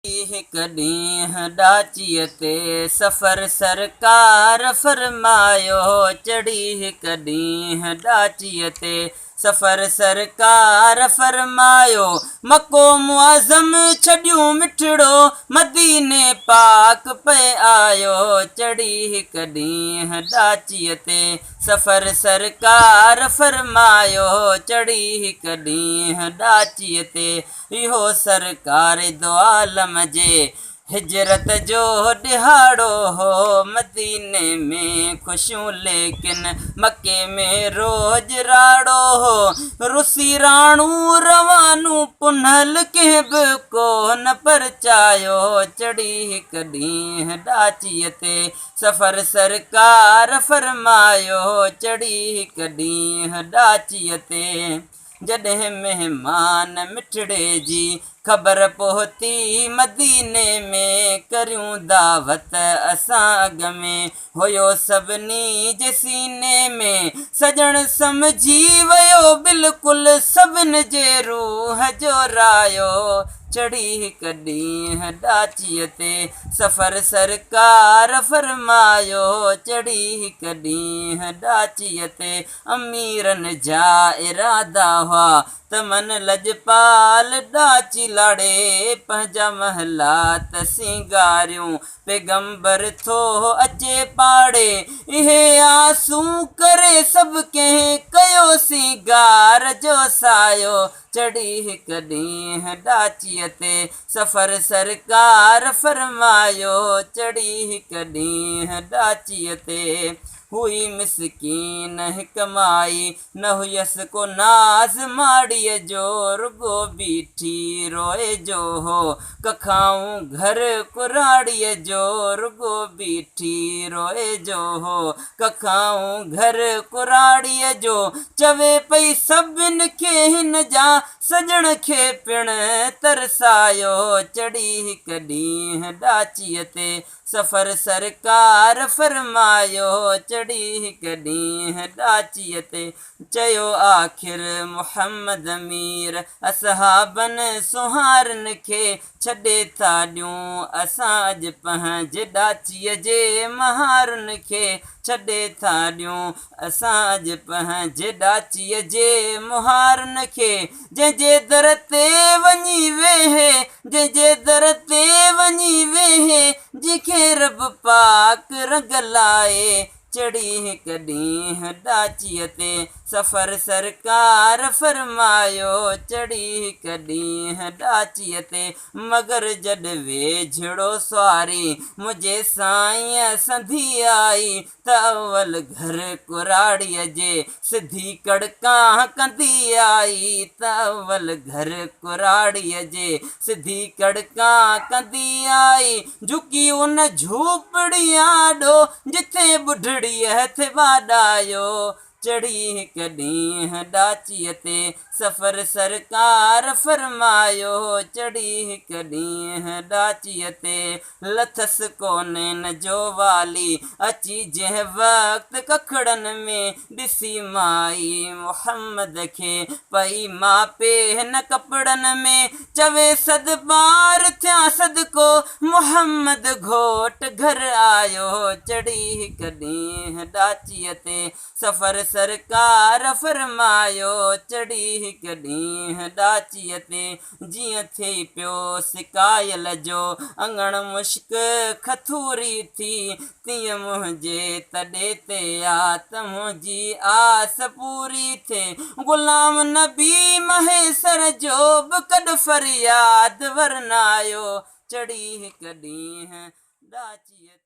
हिक ॾींहुं ॾाचीअ ते सफ़र सरकार फरमायो, चढ़ी हिक ॾींहुं ॾाचीअ ते सफ़र सरकार फरमायो। मको मुआज़म छॾियूं मिठड़ो मदीने पाक पे आयो, चढ़ी हिक ॾींहुं ॾाचीअ ते सफ़र सरकार फरमायो, चढ़ी हिक ॾींहुं ॾाचीअ ते। इहो सरकार दो आलम जे हिजरत जो ॾिहाड़ो हो, मदीने में ख़ुशियूं लेकिन मके में रोज राड़ो हो। रुसी राणू रवानू पुनल कंहिं बि कोन परचायो, चढ़ी हिक ॾींहुं ॾाचीअ ते सफ़र सरकार फरमायो, चढ़ी हिक ॾींहुं ॾाचीअ ते। जॾहिं महिमान मिठड़े जी ख़बर पहुती मदीने में, करियूं दावत असां अॻ में हुयो सभिनी जे सीने में। सजण समझी वियो बिल्कुलु सभिनि जे रूह जो रायो, चढ़ी हिक ॾींहुं ॾाचीअ ते सफ़र सरकार फरमायो, चढ़ी हिक ॾींहुं ॾाचीअ ते। अमीरनि जा इरादा हुआ त मन लजपाल ॾाची लाड़े पंहिंजा महलात सिंगारियूं, पैगंबर थो अचे पाड़े इहे आसूं करे सभु कंहिं कयो सिंगार जो सायो, चढ़ी हिक ॾींहुं ॾाचीअ ते सफ़र सरकार फरमायो, चढ़ी हिक ॾींहुं ॾाचीअ ते। हुई मिसकीन हिक माई न हुयसि को नाज़ माड़ीअ जो, रुगो बीठी रोए जो हो कखाऊं घर कुराड़ीअ जो, रुगो बीठी रोए जो हो कखाऊं घर कुराड़ीअ जो। चवे पई सभिनि खे हिन जा सजण खे पिण तरसायो, चढ़ी हिक ॾींहुं ॾाचीअ ते सफ़र सरकार फरमायो, चढ़ी हिक ॾींहुं ॾाचीअ ते। चयो आख़िर मुहम्मद मीर असहाबनि सुहारनि खे छॾे था ॾियूं असां अॼु पंहिंजे ॾाचीअ जे महारुनि खे छॾे था ॾियूं असां अॼु पंहिंजे ॾाचीअ जे मुहारुनि खे। जंहिंजे दर ते वञी वेहे, जंहिंजे दर ते वञी वेहे, जंहिंखे रब पाक रंग लाए, चढ़ी हिक ॾींहुं ॾाचीअ ते सफ़र सरकार फरमायो, चढ़ी हिक ॾींहुं ॾाचीअ ते। मगर जॾ वेझड़ो सुवारी मुंहिंजे साईं संधी आई, त अवल घर कुराड़ीअ जे सिधी कड़कां कंदी आई, त अवल घर कुराड़ीअ जे सिधी कड़कां कंदी आई। झुकी उन झूपड़ीअ ॾो जिथे बुढड़ीअ हथ वाॾायो, चढ़ी हिक ॾींहुं ॾाचीअ ते सफ़र सरकार फरमायो, चढ़ी हिक ॾींहुं ॾाचीअ ते। लथसि कोनेन जो वाली अची जंहिं वक़्तु कखड़नि में, ॾिसी माई मुहम्मद खे पई मापे हिन कपिड़नि में। चवे सदबार थिया सदको मुहम्मद घोट घर आयो, चढ़ी हिक ॾींहुं ॾाचीअ ते सफ़र सरकार फरमायो, चढ़ी हिक ॾींहुं ॾाचीअ ते। जीअं थिए पियो सिकायल जो अङण मुश्क खथूरी थी, तीअं मुंहिंजे तॾे ते आ त मुंहिंजी आस पूरी थिए। ग़ुलाम नबी महेसर जो बि कॾ फरियाद वरनायो, चढ़ी हिक ॾींहुं ॾाचीअ